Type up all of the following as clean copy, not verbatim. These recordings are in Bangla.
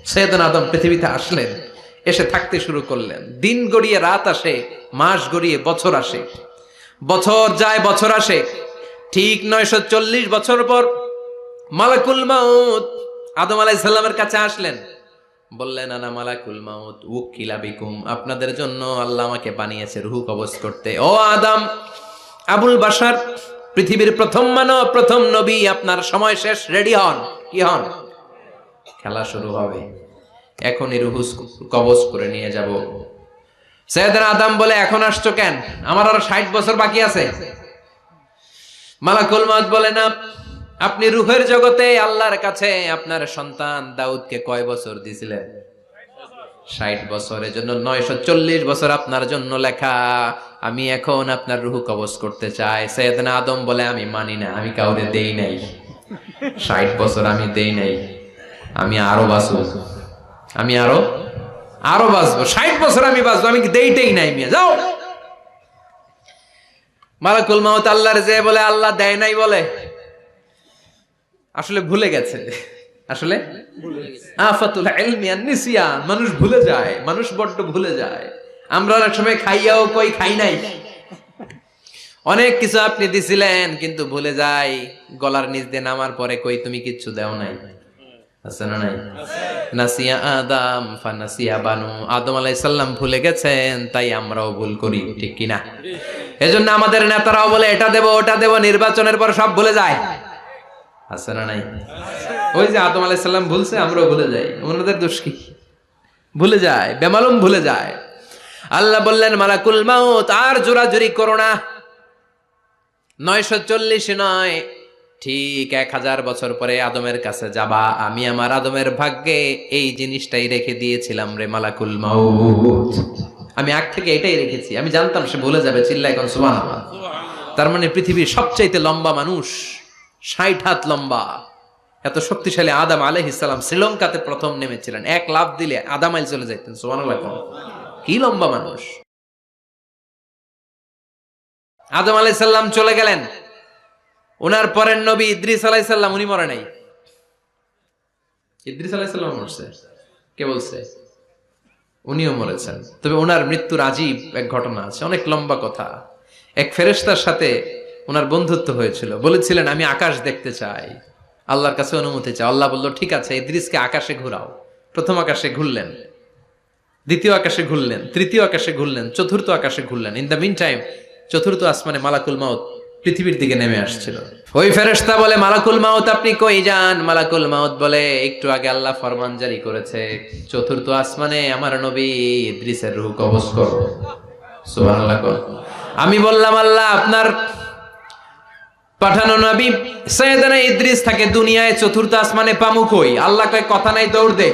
সৈয়দনা আদম পৃথিবীতে আসলেন, এসে থাকতে শুরু করলেন। দিন গড়িয়ে রাত আসে, মাস গড়িয়ে বছর আসে, বছর যায় বছর আসে। ঠিক 940 বছর পর মালাকুল মাউত আদম আলাইহিস সালামের কাছে আসলেন। বললেন, আনা মালাকুল মাউত উকিলা বিকুম, আপনাদের জন্য আল্লাহ আমাকে বানিয়েছে রূহ কবজ করতে। ও আদম, আবুল বাশার, পৃথিবীর প্রথম মানব, প্রথম নবী, আপনার সময় শেষ, রেডি হন। কি হন? খেলা শুরু হবে, এখনই রূহ কবজ করে নিয়ে যাব। সৈয়দনা আদম বলে, এখন আসছো কেন? আমার আরো 60 বছর বাকি আছে। মালাকুল মাউত বলে, না, আপনি রূহের জগতে আল্লাহর কাছে আপনার সন্তান দাউদকে কয় বছর দিয়েছিলেন? 60 বছর। এজন্য 940 বছর আপনার জন্য লেখা। আমি এখন আপনার রূহ কবজ করতে চাই। সৈয়দনা আদম বলে, আমি মানি না, আমি কাউরে দেই নাই। 60 বছর আমি দেই নাই, আমি আরো বাঁচবো, আমি আরো বাঁচবো, 60 বছর আমি বাঁচবো, আমি দেইতেই নাই। মিয়া যাও। মালাকুল মাউত আল্লাহর যে বলে, আল্লাহ দেয় নাই বলে, আসলে ভুলে গেছে। আসলে আফাতুল ইলমি আন-নিসিয়ান, মানুষ ভুলে যায়, মানুষ বড্ড ভুলে যায়। আমরা অনেক সময় খাইয়াও কই খাই নাই। অনেক কিছু আপনি দিছিলেন কিন্তু ভুলে যাই, গলার নিচ দিয়ে নামার পরে কই তুমি কিচ্ছু দেও নাই। আছে না নাই? নাসিয়া আদম ফানাসিয়া বানু, আদম আলাইহিস সালাম ভুলে গেছেন, তাই আমরাও ভুল করি, ঠিক কি না? এজন্য আমাদের নেতারাও বলে এটা দেব ওটা দেব, নির্বাচনের পর সব ভুলে যায়। আছে না নাই? ওই যে আদম আলাইহিস সালাম ভুলছে, আমরাও ভুলে যাই। ওনাদের দোষ কি? ভুলে যায়, বেমালুম ভুলে যায়। আল্লাহ বললেন, মালাকুল মাউত আর জোরাজুরি করো না। 940 নয়, ঠিক 1000 বছর পরে আদমের কাছে যাবা। আমি আমার আদমের ভাগ্যে এই জিনিসটাই রেখে দিয়েছিলাম রে মালাকুল মাউত। আমি আগ থেকে এটাই রেখেছি, আমি জানতাম সে ভুলে যাবে। চিল্লায় কোন সুবহানাল্লাহ। তার মানে পৃথিবীর সবচাইতে লম্বা মানুষ, 60 হাত লম্বা, এত শক্তিশালী আদম আলাইহিস সালাম শ্রীলঙ্কাতে প্রথম নেমেছিলেন। এক লাফ দিলে আধা মাইল চলে যাইতেন। সুবহানাল্লাহ। কি লম্বা মানুষ! আদম আলাইহিস সালাম চলে গেলেন। ওনার পরের নবী ইদ্রিস আলাইহিস সালাম, উনি মরে নাই। ইদ্রিস আলাইহিস সালাম মরছে, কে বলছে? উনিও মরেছেন। তবে ওনার মৃত্যুর আজীব এক ঘটনা আছে, অনেক লম্বা কথা। এক ফেরেশতার সাথে ওনার বন্ধুত্ব হয়েছিল। বলেছিলেন, আমি আকাশ দেখতে চাই, আল্লাহর কাছে অনুমতি চাই। আল্লাহ বলল, ঠিক আছে, ইদ্রিসকে আকাশে ঘুরাও। প্রথম আকাশে ঘুরলেন, দ্বিতীয় আকাশে ঘুরলেন, তৃতীয় আকাশে ঘুরলেন, চতুর্থ আকাশে ঘুরলেন। ইন দ্য মিন টাইম চতুর্থ আসমানে মালাকুল মাউত পৃথিবীর দিকে নেমে আসছিল। ওই ফেরেশতা বলে, মালাকুল মাউত আপনি কই যান? মালাকুল মাউত বলে, একটু আগে আল্লাহ ফরমান জারি করেছে, চতুর্থ আসমানে আমার নবী ইদ্রিসের রূহ কবজ করো। সুবহানাল্লাহ। আমি বললাম, আল্লাহ আপনার পাঠানো নবী সৈয়দনা ইদ্রিস থাকে দুনিয়ায়, চতুর্থ আসমানে পামু কই? আল্লাহ কয়, কথা নাই, দৌড় দে।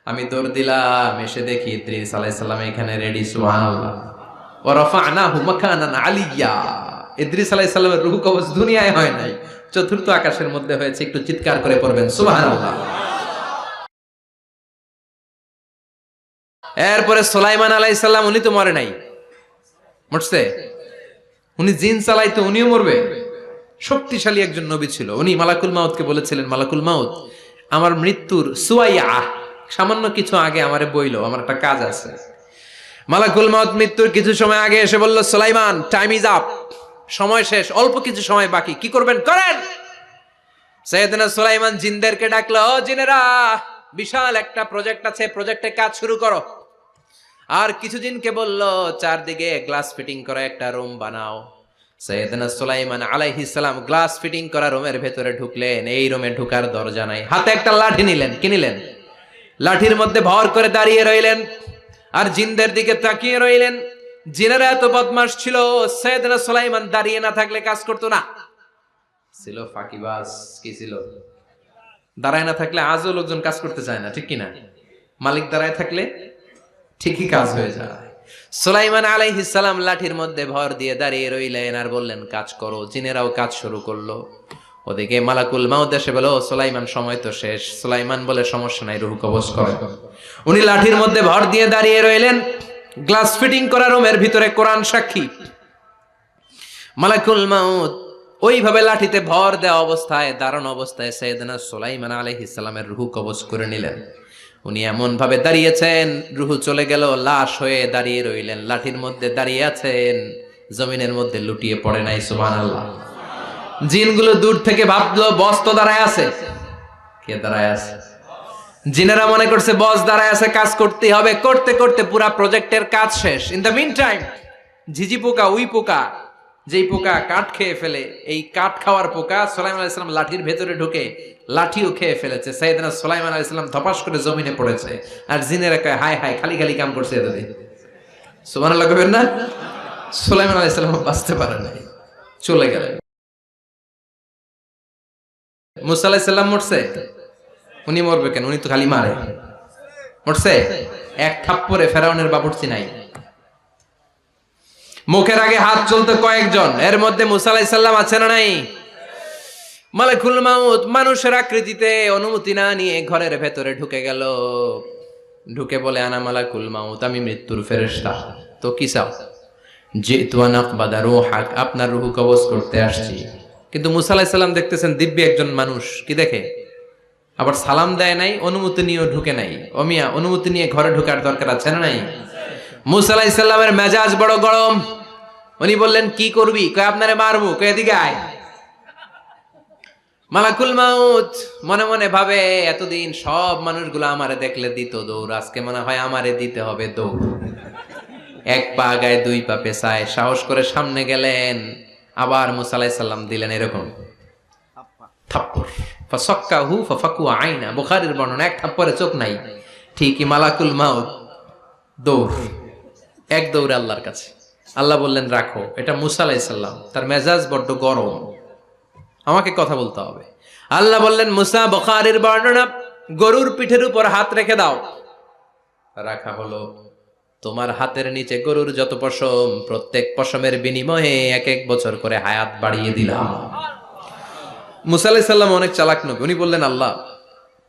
আমি দৌড় দিলাম, এসে দেখি ইদ্রিস আলাইহিস সালাম এখানে রেডি। সুবহানাল্লাহ। ওয়া রাফা'নাহু মাকানান আলিয়্যা। ইদ্রিস আলাইহিস সালামের রূহ কবজ দুনিয়ায় হয় নাই, চতুর্থ আকাশের মধ্যে হয়েছে। একটু চিৎকার করে পড়বেন সুবহানাল্লাহ। এরপরে সুলাইমান আলাইহিস সালাম, উনি তো মরে নাই, মরছে। উনি জিন চালাইতো, উনিও মরবে। শক্তিশালী একজন নবী ছিল। উনি মালাকুল মাউতকে বলেছিলেন, মালাকুল মাউত আমার মৃত্যুর সুয়াইয়া, সামান্য কিছু আগে আমারে বইলো, আমার একটা কাজ আছে। মালাকুল মাউত মৃত্যুর কিছু সময় আগে এসে বলল, সুলাইমান টাইম ইজ আপ, সময় শেষ, অল্প কিছু সময় বাকি, কি করবেন করেন। সৈয়দনা সুলাইমান জিনদেরকে ডাকলো, ও জিনেরা, বিশাল একটা প্রজেক্ট আছে, প্রজেক্টে কাজ শুরু করো। আর কিছু জিনকে বলল, চারদিকে গ্লাস ফিটিং করা একটা রুম বানাও। সৈয়দনা সুলাইমান আলাইহিস সালাম গ্লাস ফিটিং করা রুমের ভেতরে ঢুকলেন। এই রুমে ঢুকার দরজা নাই। হাতে একটা লাঠি নিলেন। কি নিলেন? লাঠির মধ্যে ভর করে দাঁড়িয়ে রইলেন আর জিনদের দিকে তাকিয়ে রইলেন। জিনেরা এত বদমাশ ছিল, সৈয়দনা সুলাইমান দাঁড়িয়ে না থাকলে কাজ করতো না। ছিল ফাঁকিবাজ। কি ছিল? দাঁড়ায় না থাকলে আজও লোকজন কাজ করতে চায় না, ঠিক কিনা? মালিক দাঁড়ায় থাকলে ঠিকই কাজ হয়ে যায়। সুলাইমান আলাইহিস সালাম লাঠির মধ্যে ভর দিয়ে দাঁড়িয়ে রইলেন আর বললেন, কাজ করো। জিনেরাও কাজ শুরু করলো। ওদিকে মালাকুল মাউত এসে বলে, ও সুলাইমান সময় তো শেষ। সুলাইমান বলে, সমস্যা নাই, রূহ কবজ করে। উনি লাঠির মধ্যে ভর দিয়ে দাঁড়িয়ে রইলেন। গ্লাস ফিটিং করা রুমের ভিতরে কোরআন সাক্ষী। মালাকুল মাউত ওইভাবে লাঠিতে ভর দেওয়া অবস্থায়, দাঁড়ানো অবস্থায় সাইয়েদনা সুলাইমান আলাইহিস সালামের রূহ কবজ করে নিলেন। উনি এমন ভাবে দাঁড়িয়েছেন, রূহ চলে গেল, লাশ হয়ে দাঁড়িয়ে রইলেন, লাঠির মধ্যে দাঁড়িয়ে আছেন, জমিনের মধ্যে লুটিয়ে পড়ে নাই। সুবহানাল্লাহ। জিনগুলো দূর থেকে ভাবলো বস তো দাঁড়ায় আছে। কে দাঁড়ায় আছে? জিনেরা মনে করছে বস দাঁড়ায় আছে, কাজ করতেই হবে। করতে করতে পুরা প্রজেক্টের কাজ শেষ। ইন দ্য মিন টাইম ঝিঝি পোকা, উই পোকা, যেই পোকা কাঠ খেয়ে ফেলে, এই কাঠ খাওয়ার পোকা সুলাইমান আলাইহিস সালাম লাঠির ভেতরে ঢুকে লাঠিও খেয়ে ফেলেছে। সাইয়েদনা সুলাইমান আলাইহিস সালাম ধপাস করে জমিনে পড়েছে। আর জিনেরা কয় হায় হায়, খালি খালি কাম করছে এতদিন। সুবহানাল্লাহ কইবেন না? সুলাইমান আলাইহিস সালাম বাঁচতে পারে নাই, চলে গেলেন। মুসা আলাইহিস সালাম মরছে? উনি মরবে কেন? উনি তো খালি মারে। মরছে? এক থাপ্পড়ে ফেরাউনের বাবুর্চি নাই। মুখের আগে হাত চলতে কয়েকজন, এর মধ্যে মুসা আলাইহিস সালাম আছে না নাই? মালাকুল মাউত মানুষের আকৃতিতে অনুমতি না নিয়ে ঘরের ভেতরে ঢুকে গেল। ঢুকে বলে আনা মালাকুল মাউত, আমি মৃত্যুর ফেরেশতা। তো কি চাও? জিতু আন আকবাদা রূহাক, আপনার রূহ কবজ করতে আসছি। কিন্তু মুসা আলাইহিস সালাম দেখতেছেন দিব্যি একজন মানুষ, কি দেখে? আবার সালাম দেয় নাই, অনুমতি নিয়েও ঢুকে নাই। অমিয়া অনুমতি নিয়ে ঘরে ঢোকার দরকার আছে না নাই? মুসা আলাইহিস সালামের মেজাজ বড় গরম। উনি বললেন কি করবি? কয় আপনারে মারবো। কয় এদিকে আয়। মালাকুল মাউত মনে মনে ভাবে এতদিন সব মানুষগুলো আমারে দেখলে দিত দৌড়, আজকে মনে হয় আমারে দিতে হবে দৌড়। এক পা গায়ে দুই পা পেছায় সাহস করে সামনে গেলেন। আবার মুসা আলাইহিস সালাম দিলেন এরকম থাপ্পড়। ফাসাক্কাহু ফাফাকু আইনা, বুখারীর বর্ণনা, এক থাপ্পড়ে চোখ নাই। ঠিকই মালাকুল মাউত দৌড়, এক দৌড়ে আল্লাহর কাছে। আল্লাহ বললেন রাখো, এটা মুসা আলাইহিস সালাম, তার মেজাজ বড্ড গরম, আমাকে কথা বলতে হবে। আল্লাহ বললেন মুসা, বুখারীর বর্ণনা, গরুর পিঠের উপর হাত রেখে দাও। রাখা হলো। তোমার হাতের নিচে গরুর যত পশম, প্রত্যেক পশমের বিনিময়ে এক এক বছর করে হায়াত বাড়িয়ে দিলাম। মুসা আলাইহিস সালাম অনেক চালাক নবী। উনি বললেন আল্লাহ,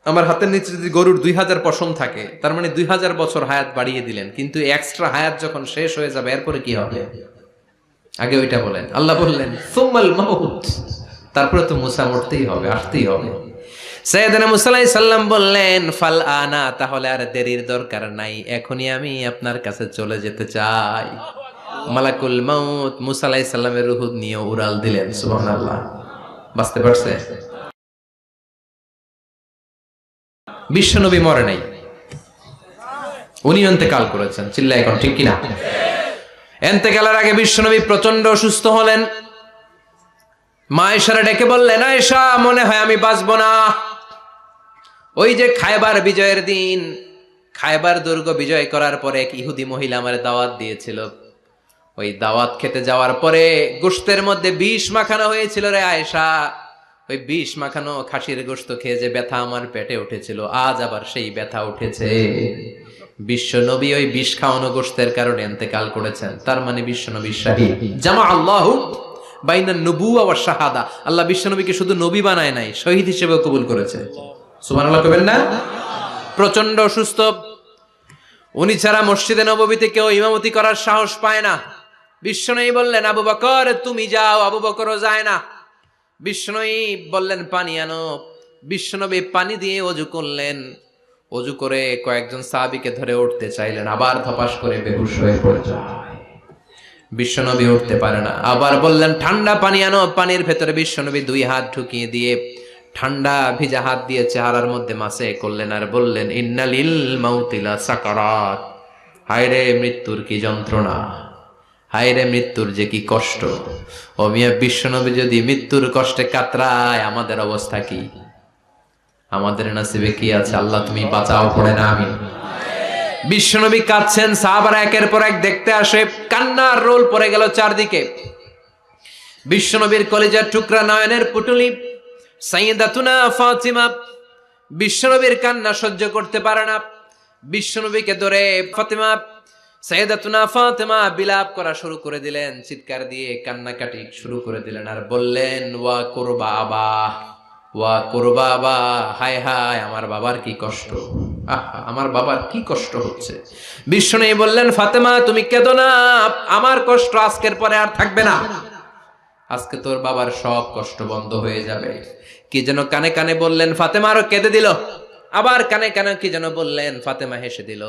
আমার হাতের নিচে যদি গরুর 2000 পশম থাকে, তার মানে 2000 বছর হায়াত বাড়িয়ে দিলেন, কিন্তু এক্সট্রা হায়াত যখন শেষ হয়ে যাবে এরপরে কি হবে? আগে ওইটা বলেন। আল্লাহ বললেন সুম্মাল মাউত, তারপরে তো মুসা মরতেই হবে, আসতেই হবে। সাইয়েদনা মুসা আলাইহিস সালাম বললেন ফাল আনা, তাহলে আর দেরির দরকার নাই, এখনই আমি আপনার কাছে চলে যেতে চাই। মালাকুল মাউত মুসা আলাইহিস সালামের রূহ নিয়ে উড়াল দিলেন। সুবহানাল্লাহ। বাঁচতে পারছে? বিশ্বনবী মরে নাই, উনি ইন্তেকাল করেছেন। চিল্লায় এখন ঠিক কিনা? ইন্তেকালের আগে বিশ্বনবী প্রচন্ড অসুস্থ হলেন। মা আয়েশারে ডেকে বললেন, আয়েশা মনে হয় আমি বাঁচব না। ওই যে খায়বার বিজয়ের দিন, খায়বার দুর্গ বিজয় করার পরে এক ইহুদি মহিলা আমার দাওয়াত দিয়েছিল। ওই দাওয়াত খেতে যাওয়ার পরে গোশতের মধ্যে বিষ মাখানো হয়েছিল রে আয়েশা। ওই বিষ মাখানো খাসির গোশত খেয়ে যে ব্যথা আমার পেটে উঠেছিল, আজ আবার সেই ব্যথা উঠেছে। বিশ্বনবী ওই বিষ খাওয়ানো গোশতের কারণে ইন্তেকাল করেছেন। তার মানে বিশ্বনবী শাহীদ। জামা আল্লাহু বাইনা নবুওয়া ওয়া শাহাদা, আল্লাহ বিশ্বনবীকে শুধু নবী বানায় নাই, শহীদ হিসেবে কবুল করেছে। সুবহানাল্লাহ কইবেন না? প্রচন্ড অসুস্থ, উনি ছাড়া মসজিদে নববীতে কেউ ইমামতি করার সাহস পায় না। বিশ্বনবী বললেন আবু বকর তুমি যাও, আবু বকরও যায় না। বিশ্বনবী বললেন পানি আনো। বিশ্বনবী পানি দিয়ে ওযু করলেন। ওযু করে কয়েকজন সাহাবীকে ধরে উঠতে চাইলেন, আবার ধপাস করে বেহুশ হয়ে পড়ে যায়। বিশ্বনবী উঠতে পারে না। আবার বললেন ঠান্ডা পানি আনো। পানির ভেতরে বিশ্বনবী 2 হাত ঢুকিয়ে দিয়ে ঠান্ডা ভিজা হাত দিয়ে চেহারার মধ্যে মাসে করলেন আর বললেন ইন্নালিল মাউতিলা সাকারাত, হায়রে মৃত্যুর কি যন্ত্রণা, হায়রে মৃত্যুর যে কি কষ্ট। ও মিয়া, বিশ্বনবী যদি মৃত্যুর কষ্টে কাতরায়, আমাদের অবস্থা কি? আমাদের নসিবে কি আছে? আল্লাহ তুমি বাঁচাও, পড়ে না আমিন। বিশ্বনবী কাঁদছেন, সাহাবারা একের পর এক দেখতে আসে, কান্নার রোল পড়ে গেল চারদিকে। বিশ্বনবীর কলিজার টুকরা নয়নের পুটুলি সাইয়্যিদাতুনা ফাতিমা বিশ্বনবীর কান্না সহ্য করতে পারে না। বিশ্বনবীকে ধরে ফাতিমা, সাইয়্যিদাতুনা ফাতিমা বিলাপ করা শুরু করে দিলেন, চিৎকার দিয়ে কান্নাকাটি শুরু করে দিলেন আর বললেন ওয়া কুরবা আবা, ওয়া কুরবা আবা, হায় হায় আমার বাবার কি কষ্ট, আমার বাবার কি কষ্ট হচ্ছে। বিশ্বনবী বললেন ফাতেমা তুমি কেঁদো না, আমার কষ্ট আজকের পরে আর থাকবে না। আজকে তোর বাবার সব কষ্ট বন্ধ হয়ে যাবে। কি যেন কানে কানে বললেন, ফাতেমা আরো কেঁদে দিল। আবার কানে কানে কি যেন বললেন, ফাতেমা হেসে দিল।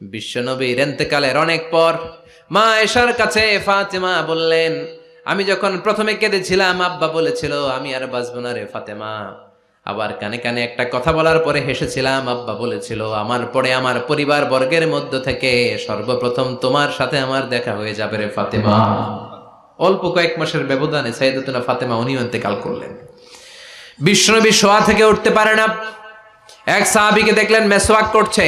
বিশ্বনবীর ইন্তেকালের অনেক পর মা আয়েশার কাছে ফাতেমা বললেন, আমি যখন প্রথমে কেঁদেছিলাম আব্বা বলেছিল আমি আর বাঁচব না রে ফাতেমা। আবার কানে কানে একটা কথা বলার পরে হেসেছিলাম, আব্বা বলেছিল আমার পরে আমার পরিবার বর্গের মধ্য থেকে সর্বপ্রথম তোমার সাথে আমার দেখা হয়ে যাবে রে ফাতেমা। অল্প কয়েক মাসের ব্যবধানে সাইয়েদাতুনা ফাতেমা উনিও ইন্তেকাল করলেন। বিশ্বনবী শোয়া থেকে উঠতে পারে না। এক সাহাবীকে দেখলেন মেসওয়াক করছে।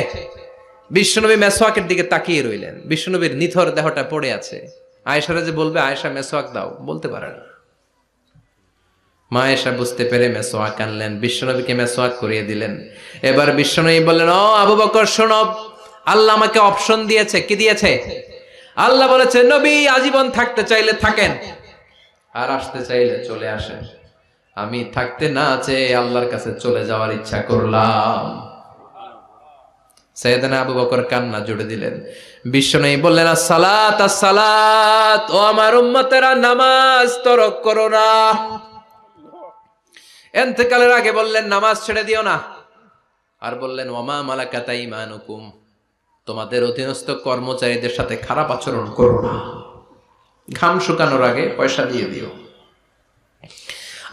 বিশ্বনবী মেসওয়াকের দিকে তাকিয়ে রইলেন। বিশ্বনবীর নিথর দেহটা পড়ে আছে। আয়েশারা যে বলবে আয়েশা মেসওয়াক দাও, বলতে পারে না। মা আয়েশা বুঝতে পেরে মেসওয়াক আনলেন, বিশ্বনবীকে মেসওয়াক করিয়ে দিলেন। এবার বিশ্বনবী বললেন, ও আবু বকর শোনো, আল্লাহ আমাকে অপশন দিয়েছে। কি দিয়েছে? আল্লাহ বলেছে নবী আজীবন থাকতে চাইলে থাকেন, আর আসতে চাইলে চলে আসেন। আমি থাকতে না চেয়ে আল্লাহর কাছে চলে যাওয়ার ইচ্ছা করলাম। সাইয়েদনা আবু বকর কান্না জুড়ে দিলেন। বিশ্বনবী বললেন, আসসালাত আসসালাত, ও আমার উম্মতেরা নামাজ তরক করো না। ইন্তেকালের আগে বললেন নামাজ ছেড়ে দিও না। আর বললেন ওয়ামা মালাকাত আইমানুকুম, তোমাদের অধীনস্থ কর্মচারীদের সাথে খারাপ আচরণ করো না। ঘাম শুকানোর আগে পয়সা দিয়ে দিও।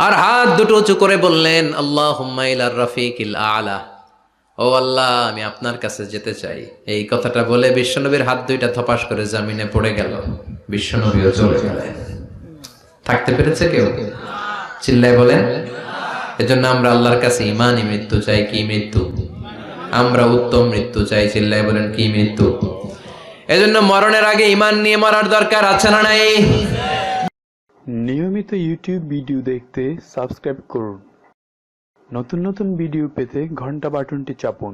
আর হাত দুটো উঁচু করে বললেন আল্লাহুম্মা ইলার রাফিকিল আলা, ও আল্লাহ আমি আপনার কাছে যেতে চাই। এই কথাটা বলে বিশ্বনবীর হাত দুইটা ধপাস করে জমিনে পড়ে গেল। বিশ্বনবীও চলে গেলেন। থাকতে পেরেছে কেউ? চিল্লায় বলেন। এজন্য আমরা আল্লাহর কাছে ঈমানি মৃত্যু চাই। কি মৃত্যু? আমরা উত্তম মৃত্যু চাই। চিল্লায় বলেন কি মৃত্যু? এজন্য মরণের আগে ঈমান নিয়ে মরার দরকার আছে না নাই? নিয়মিত ইউটিউব ভিডিও দেখতে সাবস্ক্রাইব করুন। নতুন নতুন ভিডিও পেতে ঘন্টা বাটনটি চাপুন।